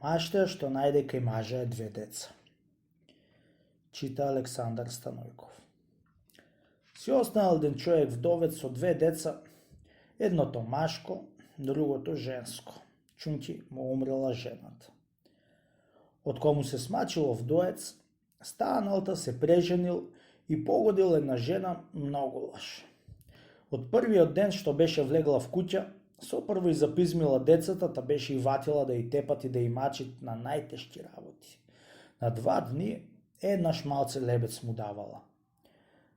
Маштеа што најде кај мажа две деца. Чита Александар Станојков. Си останал еден човек вдовец со две деца, едното машко, другото женско. Чунки му умрела жената. Од кому се смачило вдоец, станалта се преженил и погодил една жена многу лоше. Од првиот ден што беше влегла в куќа, сопрво и запизмила децата, та беше и ватила да и тепат и да и мачит на најтешки работи. На 2 дни еднаш малце лебец му давала.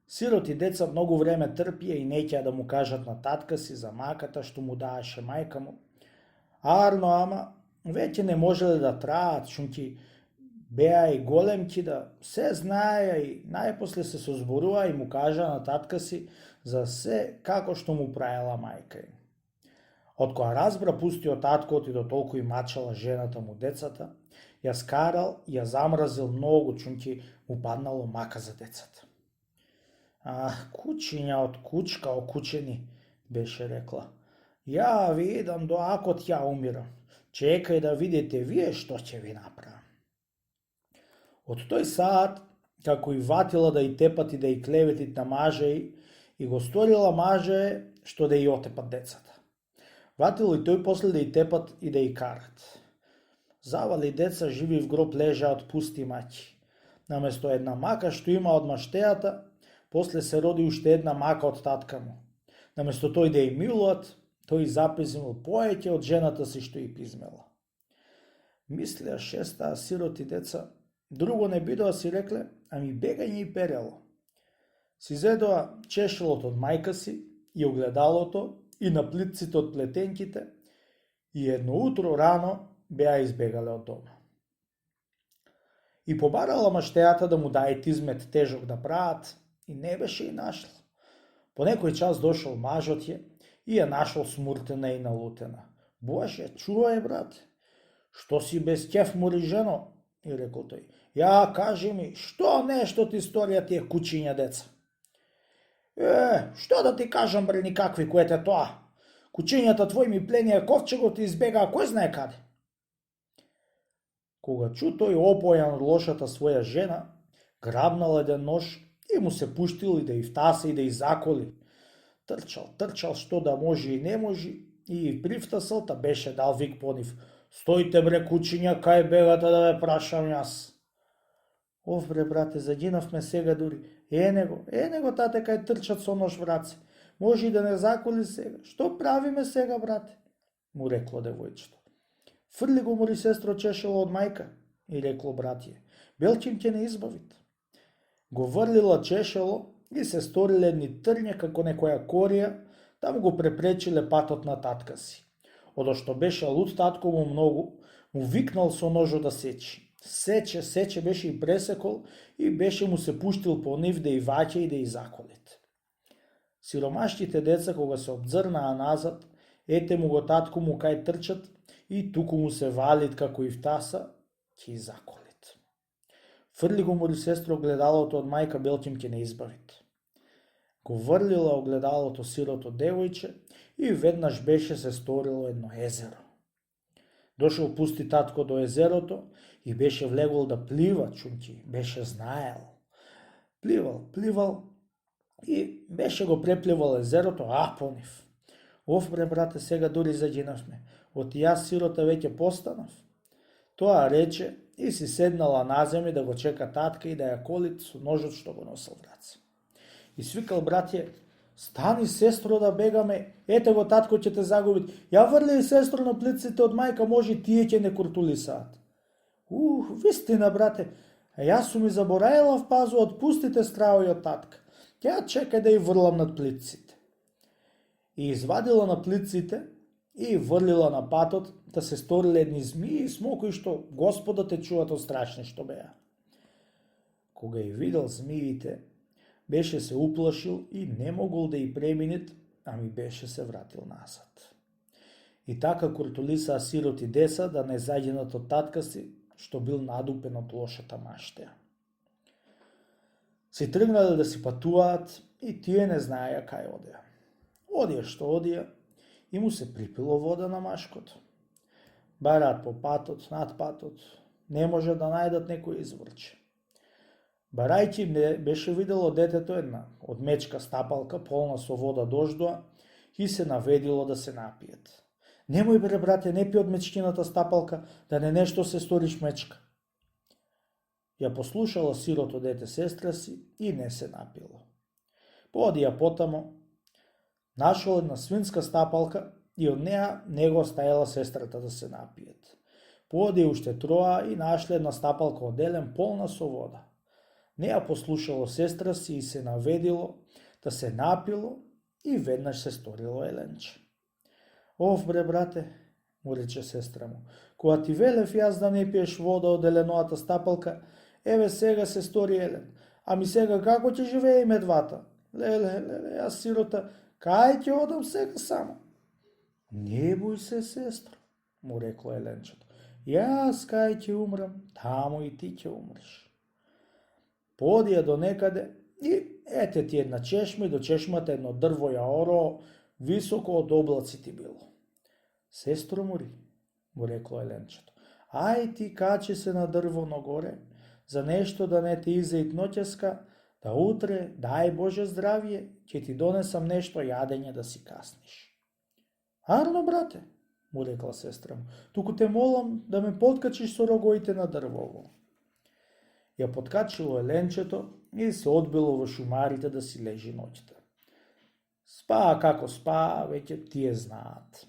Сироти деца многу време трпија и неќеа да му кажат на татка си за маката што му даеше мајка му. Арно, ама веќе не можеле да траат, чунки беа и големки да се знаеја и најпосле се созборува и му кажа на татка си за се како што му правила мајка им. Од која разбра пустиот таткот и до толку и мачала жената му децата, ја скарал и ја замразил многу, чунки му паднало мака за децата. Кучиња од кучка окучени, беше рекла. Ја ви идам до акот ја умирам. Чекај да видите вие што ќе ви направам. Од тој саат, како и ватила да и тепат и да и клеветит на мажа и го сторила маже што да и отепат децата. Ватило и тој после да и тепат и да и карат. Завали деца живи в гроб лежаат пусти маќи. Наместо една мака што има од маштејата, после се роди уште една мака од татка му. Наместо тој да и милуат, тој запизмил поеќе од жената си што и пизмела. Мислеа 6 сироти деца, друго не бидоа си рекле, ами бегање и перело. Си зедоа чешелот од мајка си и огледалото и наплитците од плетенките и едно утро рано беа избегале од дома. И побарала маштејата да му даде тизмет тежок да прават и не беше и нашла. По некој час дошол мажот ја и ја нашол смуртена и налутена. Боже, чувај, брат, што си без ќеф мори жено? И рекол тој. Ја кажи ми, што нешто ти сторија тие кучиња деца? Што да ти кажам бре никакви коете тоа? Кучињата твои ми пленија ковчегот и избегаа кој знае каде. Кога чу тој опојан од лошата своја жена, грабнал еден нож и му се пуштил и да и втаса и да и заколи. Трчал што да може и не може и привтасал, та беше дал вик по нив. Стојте бре кучиња, кај бегате да ве прашам јас. Ов бре брате, загинавме сега дури. Е него тате кај трчат со нож в раце. Може и да не заколи сега. Што правиме сега, брате? Му рекло девојчето. Фрли го мори сестро чешело од мајка, и рекло братие. Белчим ќе не избавит. Го врлила чешело и се сториле едни трња како некоја корија, таму го препречиле патот на татка си. Одошто беше луд татко му многу, му викнал со ножо да сечи. Сече беше и пресекол и беше му се пуштил по нив да и ваќа и да и заколит. Сиромаштите деца кога се обзрнаа назад, ете му го татко му кај трчат и туку му се валит како и втаса, ќе и заколит. Фрли го мори сестро огледалото од мајка, белким ќе не избавит. Го врлила огледалото сирото девојче и веднаш беше се сторило едно езеро. Дошол пусти татко до езерото и беше влегол да плива, чунки беше знаел. Пливал и беше го препливал езерото, по нив. Оф бре брате, сега дури загинавме. Од јас сирота веќе постанав. Тоа рече и си седнала на земја да го чека татка и да ја колит со ножот што го носел в раце. И свикал братје, стани сестро да бегаме, ете го татко ќе те загубит. Ја врли сестро на плиците од мајка, може тие ќе не куртулисаат. Вистина брате, јас сум и забораила в пазу, отпустите стравој од татка. Ќе чекај да ја врлам над плиците. И извадила на плиците и врлила на патот, да се сториле едни змии и смокои што Господа те чуват од страшни што беа. Кога ја видел змиите, беше се уплашил и не могол да и преминет, ами беше се вратил назад. И така куртулисаа сироти деца да не загинат од татка си, што бил надупен од лошата маштеја. Си тргнале да си патуваат и тие не знаеја кај одеа. Одија што одија и му се припило вода на машкото. Бараат по патот, над патот, не може да најдат некој изврче. Барајќи беше видело детето една одмечка стапалка полна со вода дождоа и се наведило да се напиет. Немој бре, брате, не пи од мечкината стапалка, да не нешто се сториш мечка. Ја послушала сирото дете сестра си и не се напило. Поди ја потамо, нашол една свинска стапалка и од неа него оставила сестрата да се напиет. Поди уште троа и нашле една стапалка од елен полна со вода. Неа послушало сестра си и се наведило да се напило и веднаш се сторило еленче. Ов бре, брате, му рече сестра му, кога ти велев јас да не пиеш вода од еленоата стапалка, еве сега се стори елен, ами сега како ќе живееме двата? Леле, јас сирота, кај ќе одам сега само? Не бој се, сестро, му рекло еленчето, јас кај ќе умрам, тамо и ти ќе умреш. Поди ја до некаде и ете ти една чешма и до чешмата едно дрво ја ороо, високо од облаците било. Сестро мори, му рекло еленчето, ај ти качи се на дрво нагоре, за нешто да не ти изеит ноќеска, да утре, дај Боже здравје, ќе ти донесам нешто јадење да си касниш. Арно, брате, му рекла сестра му, туку те молам да ме подкачиш со рогоите на дрвово. Ја подкачило еленчето и се одбило во шумарите да си лежи ноќта. Спаа како спаа, веќе тие знаат.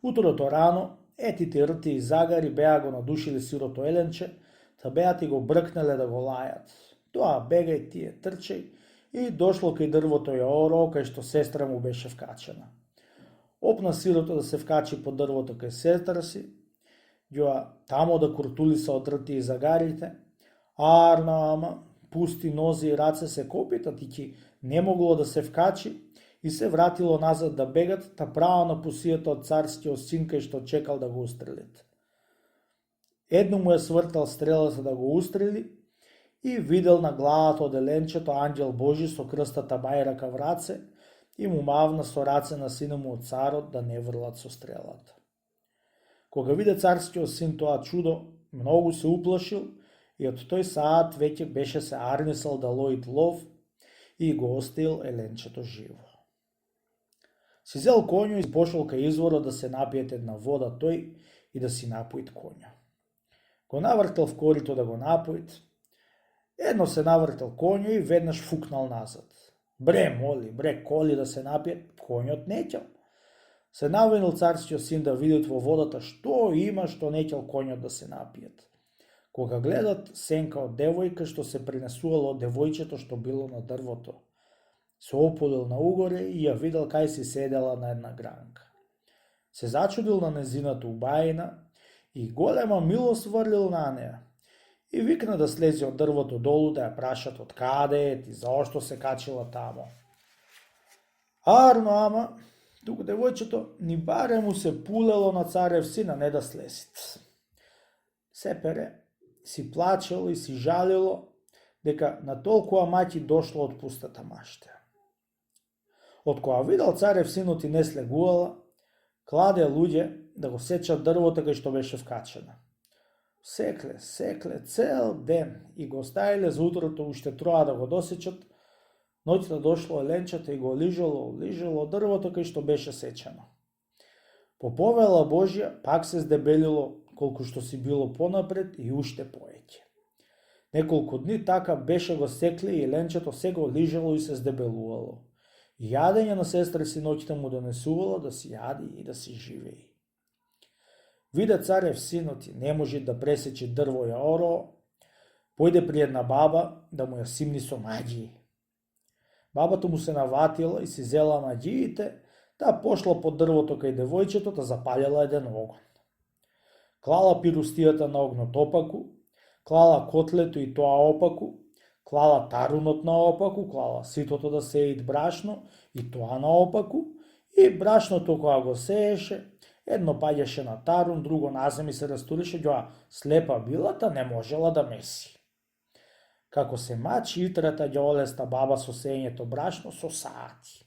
Утрото рано, етите рти и загари беа го надушили сирото еленче, та беа ти го бркнеле да го лајат. Тоа бегај тие трчеј и дошло кај дрвото ја ороо, кај што сестра му беше вкачена. Опна сирото да се вкачи под дрвото кај сестра си, ја тамо да куртулиса од рти и загарите, арна, ама, пусти нози и раце се копитат и ки не могло да се вкачи и се вратило назад да бегат, та право на пусијата од царскиот син кај што чекал да го устрелит. Едно му е свртал стрелата да го устрели и видел на главата од еленчето анđел Божи со крстата бајрака в раце и му мавна со раце на сина му од царот да не врлат со стрелата. Кога виде царскиот син тоа чудо, многу се уплашил и од тој саат веќе беше се арнисал да лоит лов и го оставил еленчето живо. Си зел коњу и пошол кај изворот да се напиет една вода тој и да си напоит коња. Го навртел в корито да го напоит, едно се навртел коњу и веднаш фукнал назад. Бре, моли, бре, коли да се напиет, коњот не ќел. Се навинил царскиот син да видит во водата што има што не ќел коњот да се напиет. Кога гледат сенка од девојка што се принесувало од девојчето што било на дрвото, се ополил на угоре и ја видел кај си седела на една гранка. Се зачудил на незината убајина и голема милост врлил на неа. И викна да слезе од дрвото долу да ја прашат од каде е и заошто се качила тамо. Арно, ама, туку девојчето ни баре му се пулело на царев сина не да слесит. Сепере си плачело и си жалило дека на толкова маќи дошло од пустата машта. Од кога видел царев синот и не слегувала, кладе луѓе да го сечат дрвото кај што беше вкачена. Секле цел ден и го оставиле за утрото уште троа да го досечат. Ноќта дошло еленчето и го лижало дрвото кај што беше сечено. По повела Божја пак се здебелило колку што си било понапред и уште поеќе. Неколку дни така беше го секле и еленчето се го лижало и се здебелувало. Јадење на сестра си ноќта му донесувало да си јади и да си живеи. Виде царев синот и не може да пресечи дрво ја ороо, појде при една баба да му ја симни со маѓии. Бабата му се наватила и си зела маѓиите, да пошла под дрвото кај девојчето да запалила еден огон. Клала пирустијата на огнот опаку, клала котлето и тоа опаку, клала тарунот на опаку, клала ситото да сеит брашно и тоа на опаку, и брашното кога го сееше, едно паѓаше на тарун, друго на земи се растурише, ѓоа слепа билата не можела да меси. Како се мачи итрата ќе олеста баба со сењето брашно со саати.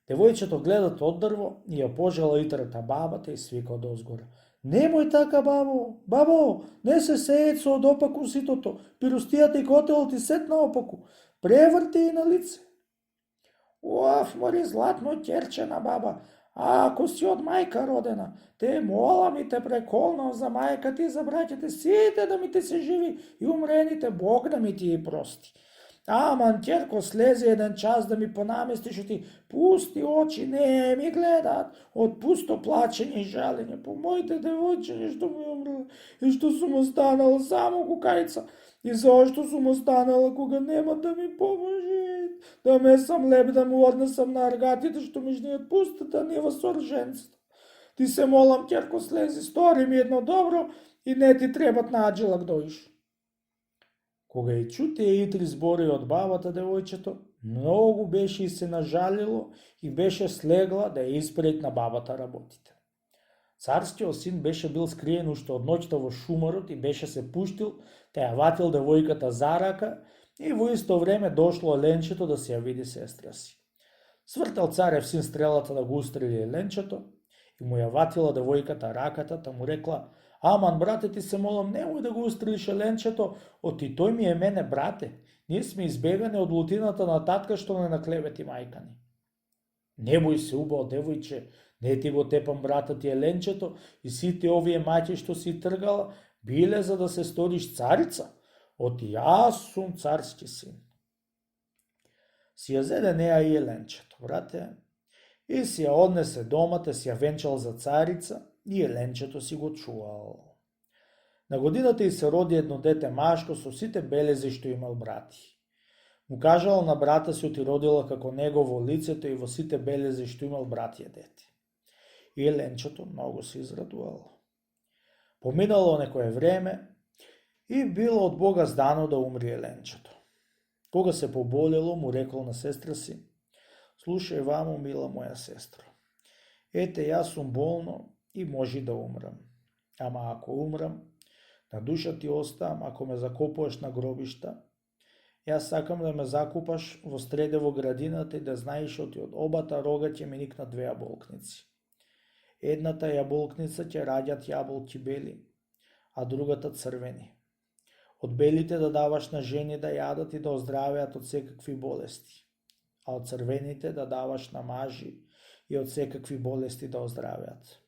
Девојчето гледа од дрво и ја пожела итрата бабата и свика одозгора. Немој така, бабо, бабо, не се сеецо од опаку ситото, пирустијата и котелот и сет наопаку, преврти и на лице. Уаф, мори златно ќерчена баба, а ако си од мајка родена, те молам и те преколнам за мајка ти и за браќите сите да ми ти се живи и умрените, Бог да ми ти и прости. Аман, ќерко, слези еден час да ми понамести што ти пусти очи, не ми гледаат од пусто плачење и жалење по моите девојчиња што ми умреле и што сум останала само кукајца и зошто сум останала кога нема да ми поможи, да месам леб да му однесам на аргатите што ми жнијат пустата нива со рженцата. Ти се молам, ќерко, слези, стори ми едно добро и не ти требат наđелак доиш. Кога и чу тие итри збори од бабата, девојчето многу беше и се нажалило и беше слегла да ја испред на бабата работите. Царскиот син беше бил скриен уште од ноќта во шумарот и беше се пуштил, те ја ватил девојката за рака и во исто време дошло еленчето да се ја види сестра си. Свртал царев син стрелата да го устрели еленчето и му ја ватила девојката раката, та му рекла: Аман, брате, ти се молам, немој да го устрелиш еленчето, оти тој ми е мене брате. Ние сме избегани од лутината на татка што не наклевети мајка ни. Не бој се, убаво девојче, не ти го тепам брата ти еленчето и сите овие маќи што си тргала биле за да се сториш царица, оти јас сум царски син. Си ја зеде неа и еленчето, брате, и си ја однесе дома, те си ја венчал за царица и еленчето си го чувал. На годината и се роди едно дете машко со сите белези што имал брати. Му кажала на брата си оти родила како него во лицето и во сите белези што имал братија дете. И еленчето многу се израдувало. Поминало некое време и било од Бога здано да умри еленчето. Кога се поболело, му рекол на сестра си: Слушај вамо, мила моја сестро, ете јас сум болно и може да умрам. Ама ако умрам, на душа ти оставам, ако ме закопуваш на гробишта, јас сакам да ме закупаш во среде во градината и да знаеш оти од обата рога ќе ми никнат две јаболкници. Едната јаболкница ќе раѓат јаболки бели, а другата црвени. Од белите да даваш на жени да јадат и да оздравеат од секакви болести, а од црвените да даваш на мажи и од секакви болести да оздравеат.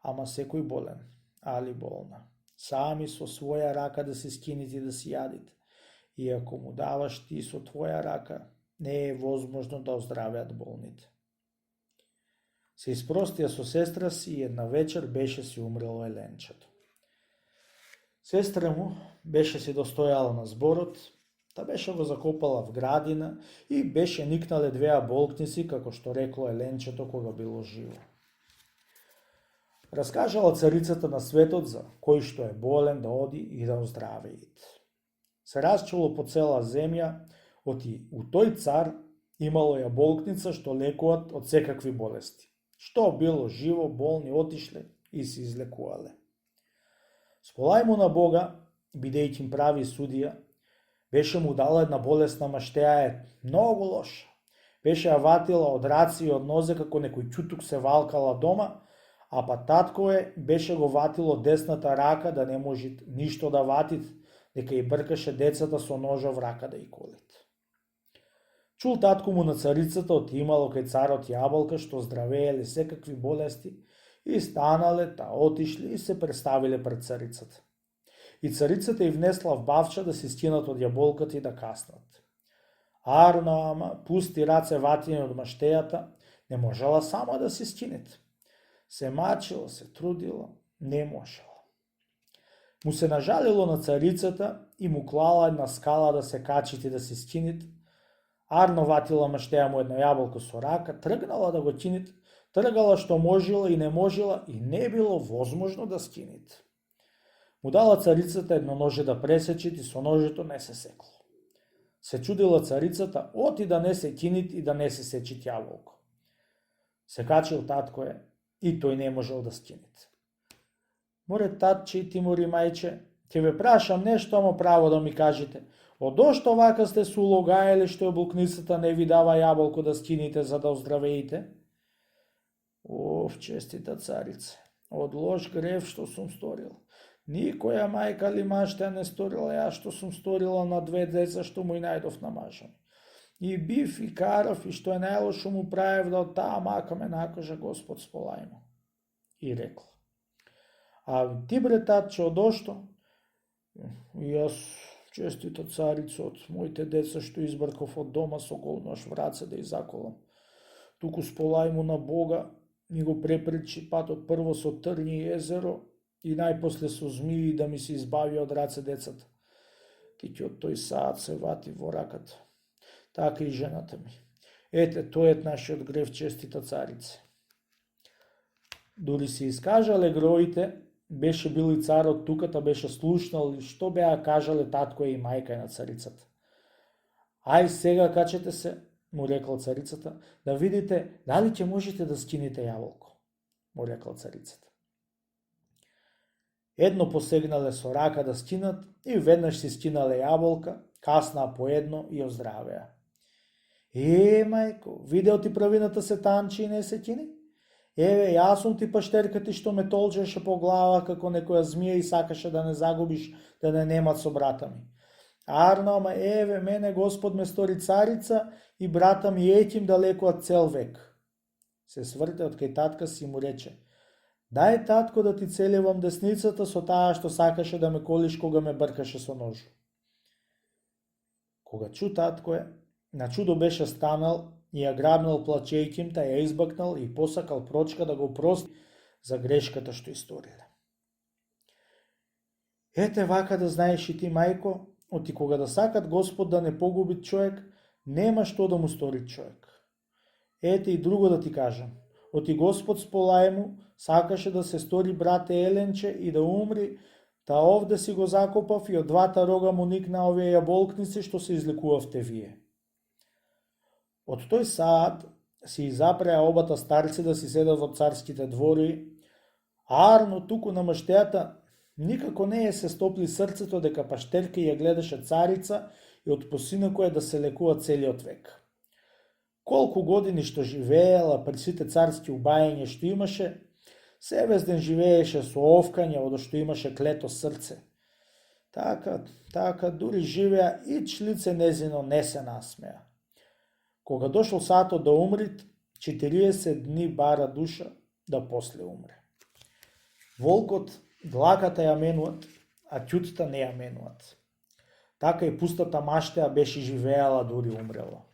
Ама секој болен, али болна, сами со своја рака да се скините и да си јадите, и ако му даваш ти со твоја рака, не е возможно да оздравеат болните. Се испростија со сестра си и една вечер беше си умрело еленчето. Сестра му беше си достојала на зборот, та беше го закопала в градина и беше никнале две јаболкници, како што рекло еленчето кога било живо. Раскажала царицата на светот за кој што е болен да оди и да оздравеит. Се расчуло по цела земја, оти у тој цар имало јаболкница што лекуваат од секакви болести. Што било живо, болни отишле и се излекувале. Сполај му на Бога, бидејќи им прави судија, беше му дала една болесна маштеја е многу лоша. Беше ја ватила од раци и од нозе како некој ќутук се валкала дома, а па татко беше го ватило десната рака да не може ништо да ватит, дека и бркаше децата со ножа в рака да и колит. Чул татко му на царицата оти имало кај царот јаболка што здравееле секакви болести и станале, та отишле и се представиле пред царицата. И царицата и внесла в бавча да се скинат од јаболката и да каснат. Арно, ама, пусти раце ватини од маштејата, не можела сама да се скинет. Се мачила, се трудила, не можела. Му се нажалило на царицата и му клала една скала да се качит и да се скинит. Арно ватила маштеја му едно јаболко со рака, тргнала да го кинит, тргала што можела и не можела и не било возможно да скинит. Му дала царицата едно ноже да пресечит и со ножето не се секло. Се чудила царицата, оти да не се кинит и да не се сечит јаболко. Се качил татко и тој не можел да скинит. Море татче и Тимури мајче, ќе ве прашам нешто, ама право да ми кажете. Одошто вака сте се улогаеле што јаболкницата не ви дава јаболко да скините за да оздравеите? Оф, честита царице, од лош грев што сум сторил. Никоја мајка или машта не сторила ја што сум сторила на 2 деца што му и најдов на маша ми. И бив и карав и што е најлошо му правев да од таа мака ме накажа Господ сполајмо. И рекла. А ти бре татче одошто? Јас честита царица од моите деца што избрков од дома со гол нож в раце да изаколам. Туку сполајмо на Бога ми го препречи патот прво со трњи и езеро и најпосле со змии да ми се избави од раце децата. Ти од тој саат се вати во раката. Така и жената ми. Ете, тој е нашиот грев, честита царице. Дури се искажале гроите, беше бил и царот туката, беше слушнал што беа кажале татко и мајка на царицата. Ај сега качете се, му рекла царицата, да видите дали ќе можете да скините јаволко, му рекла царицата. Едно посегнале со рака да скинат и веднаш си скинале јаболка, каснаа по едно и оздравеа. Мајко, видео ти правината се танчи и не се кини? Еве, јас сум ти паштерка ти што ме толчеше по глава како некоја змија и сакаше да не загубиш, да не немат со брата ми. Арно, ама еве, мене Господ ме стори царица и брата ми етим да лекуват цел век. Се сврте од кај татка си му рече, дај татко да ти целевам десницата со таа што сакаше да ме колиш кога ме бркаше со ножу. Кога чу татко е, на чудо беше станал и ја грабнал плачејќим, ја избакнал и посакал прочка да го прости за грешката што историле. Ете вака да знаеш и ти, мајко, оти кога да сакат Господ да не погуби човек, нема што да му стори човек. Ете и друго да ти кажам. Оти Господ сполај му, сакаше да се стори брате Еленче и да умри, та овде си го закопав и од двата рога му никна овие јаболкници што се излекувавте вие. Од тој саат си изапреа обата старци да си седат во царските двори, арно туку на мъщејата никако не е се стопли срцето дека паштерка ја гледаше царица и од посинеко е да се лекува целиот век. Колку години што живеела при сите царски убајања што имаше, се ден живееше со овкање од што имаше клето срце. Така дури живеа и члице незино не се насмеа. Кога дошол сатот да умрит, 40 дни бара душа да после умре. Волкот длаката ја менуват, а ќутата не ја менуват. Така и пустата маштеа беше живеала дури умрела.